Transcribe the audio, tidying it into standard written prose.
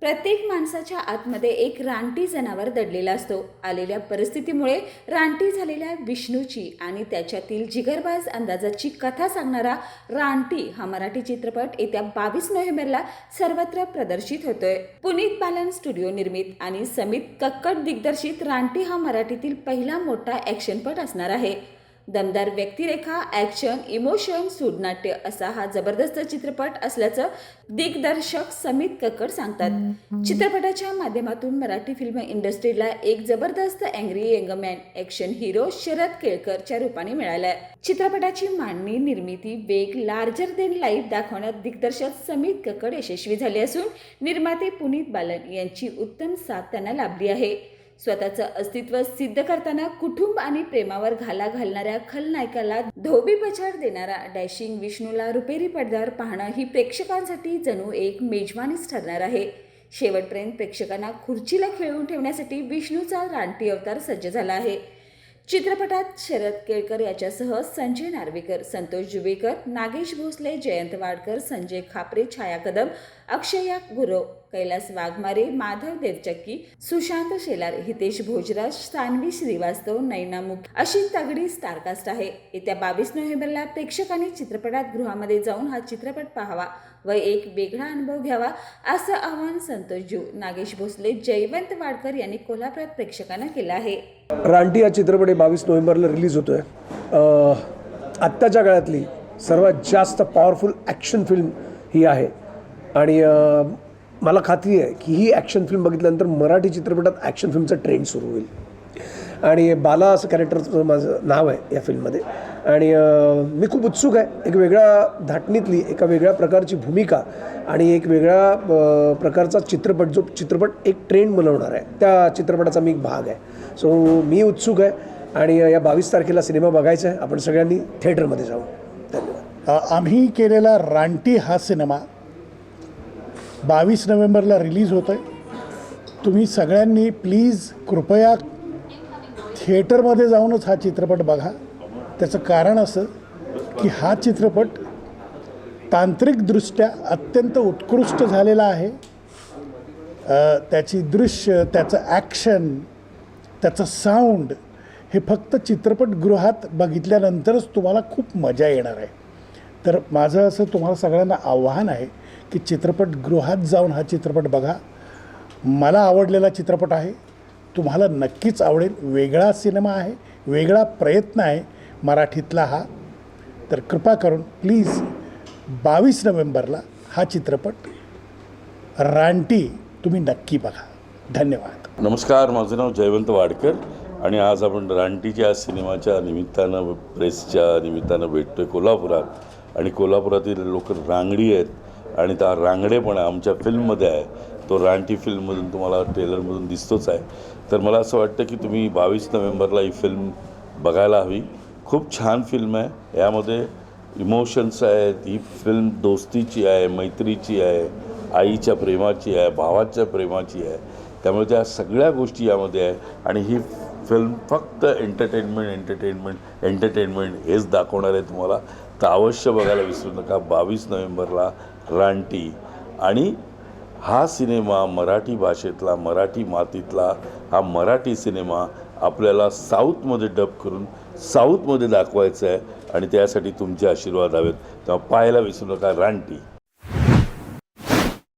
प्रत्येक माणसाच्या आतमध्ये एक रानटी जनावर दडलेला असतो. आलेल्या परिस्थितीमुळे रानटी झालेल्या विष्णूची आणि त्याच्यातील जिगरबाज अंदाजाची कथा सांगणारा रानटी हा मराठी चित्रपट येत्या 22 नोव्हेंबरला सर्वत्र प्रदर्शित होतोय. पुनीत बालन स्टुडिओ निर्मित आणि समित कक्कड दिग्दर्शित रानटी हा मराठीतील पहिला मोठा ॲक्शनपट असणार आहे. दमदार व्यक्तिरेखा, ॲक्शन, इमोशन, सूडनाट्य असा हा जबरदस्त चित्रपट असल्याचं दिग्दर्शक समित कक्कड सांगतात. चित्रपटाच्या माध्यमातून मराठी फिल्म इंडस्ट्रीला एक जबरदस्त angry young man action hero Sharad केळकरच्या रूपाने मिळालाय. चित्रपटाची मांडणी, निर्मिती, वेग, लार्जर देन लाईफ दाखवण्यात दिग्दर्शक समित कक्कड यशस्वी झाले असून निर्माते पुनीत बालन यांची उत्तम साथ त्यांना लाभली आहे. स्वतःचं अस्तित्व सिद्ध करताना कुटुंब आणि प्रेमावर घाला घालणाऱ्या खलनायकाला धोबीपछाड देणारा डॅशिंग विष्णूला रुपेरी पडद्यावर पाहणं ही प्रेक्षकांसाठी जणू एक मेजवानीच ठरणार आहे. शेवटपर्यंत प्रेक्षकांना खुर्चीला खिळवून ठेवण्यासाठी विष्णूचा रानटी अवतार सज्ज झाला आहे. चित्रपटात शरद केळकर याच्यासह संजय नार्वेकर, संतोष जुवेकर, नागेश भोसले, जयंत वाडकर, संजय खापरे, छाया कदम, अक्षया गुरव, कैलास वाघमारे, माधव देवचक्की, सुशांत शेलार, हितेश भोजराज, सान्वी श्रीवास्तव, नैना मुख अशी तगडी स्टारकास्ट आहे. येत्या 22 नोव्हेंबरला प्रेक्षकांनी चित्रपटात गृहामध्ये जाऊन हा चित्रपट पाहावा व एक वेगळा अनुभव घ्यावा असं आवाहन संतोष जू, नागेश भोसले, जयवंत वाडकर यांनी कोल्हापुरात प्रेक्षकांना केलं आहे. रानटी हा चित्रपट 22 नोव्हेंबरला रिलीज होतोय. आत्ताच्या काळातली सर्वात जास्त पॉवरफुल ॲक्शन फिल्म ही आहे आणि मला खात्री आहे की ही ॲक्शन फिल्म बघितल्यानंतर मराठी चित्रपटात ॲक्शन फिल्मचा ट्रेंड सुरू होईल. आणि बाला असं कॅरेक्टरचं माझं नाव आहे या फिल्ममध्ये आणि मी खूप उत्सुक आहे. एक वेगळ्या धाटणीतली एका वेगळ्या प्रकारची भूमिका आणि एक वेगळ्या प्रकारचा चित्रपट, जो चित्रपट एक ट्रेंड बनवणार आहे, त्या चित्रपटाचा मी एक भाग आहे. सो मी उत्सुक आहे आणि या 22 तारखेला सिनेमा बघायचा आहे. आपण सगळ्यांनी थिएटरमध्ये जाऊ. धन्यवाद. आम्ही केलेला रानटी हा सिनेमा 22 नोव्हेंबरला रिलीज होतो आहे. तुम्ही सगळ्यांनी प्लीज कृपया थिएटरमध्ये जाऊनच हा चित्रपट बघा. त्याचं कारण असं की हा चित्रपट तांत्रिकदृष्ट्या अत्यंत उत्कृष्ट झालेला आहे. त्याची दृश्य, त्याचं ॲक्शन, त्याचं साऊंड हे फक्त चित्रपटगृहात बघितल्यानंतरच तुम्हाला खूप मजा येणार आहे. तर माझं असं तुम्हाला सगळ्यांना आव्हान आहे की चित्रपटगृहात जाऊन हा चित्रपट बघा. मला आवडलेला चित्रपट आहे, तुम्हाला नक्कीच आवडेल. वेगळा सिनेमा आहे, वेगळा प्रयत्न आहे मराठीतला हा. तर कृपा करून प्लीज 22 नोव्हेंबरला हा चित्रपट रानटी तुम्ही नक्की बघा. धन्यवाद. नमस्कार, माझं नाव जयवंत वाडकर आणि आज आपण रानटीच्या सिनेमाच्या निमित्तानं, प्रेसच्या निमित्तानं भेटतो आहे कोल्हापुरात. आणि कोल्हापुरातील लोक रांगडी आहेत आणि त्या रांगडेपणा आमच्या फिल्ममध्ये आहे. तो रानटी फिल्ममधून तुम्हाला ट्रेलरमधून दिसतोच आहे. तर मला असं वाटतं की तुम्ही 22 नोव्हेंबरला ही फिल्म बघायला हवी. खूप छान फिल्म आहे. यामध्ये इमोशन्स आहेत. ही फिल्म दोस्तीची आहे, मैत्रीची आहे, आईच्या प्रेमाची आहे, भावाच्या प्रेमाची आहे. त्यामुळे त्या सगळ्या गोष्टी यामध्ये आहे. आणि ही फिल्म फक्त एंटरटेनमेंट हेच दाखवणार आहे तुम्हाला. तर अवश्य बघायला विसरू नका 22 नोव्हेंबरला रानटी. आणि हा सिनेमा मराठी भाषेतला, मराठी मातीतला हा मराठी सिनेमा आपल्याला साऊथमध्ये डब करून साऊथमध्ये दाखवायचा आहे आणि त्यासाठी तुमचे आशीर्वाद हवेत. तेव्हा पाहायला विसरू नका रानटी.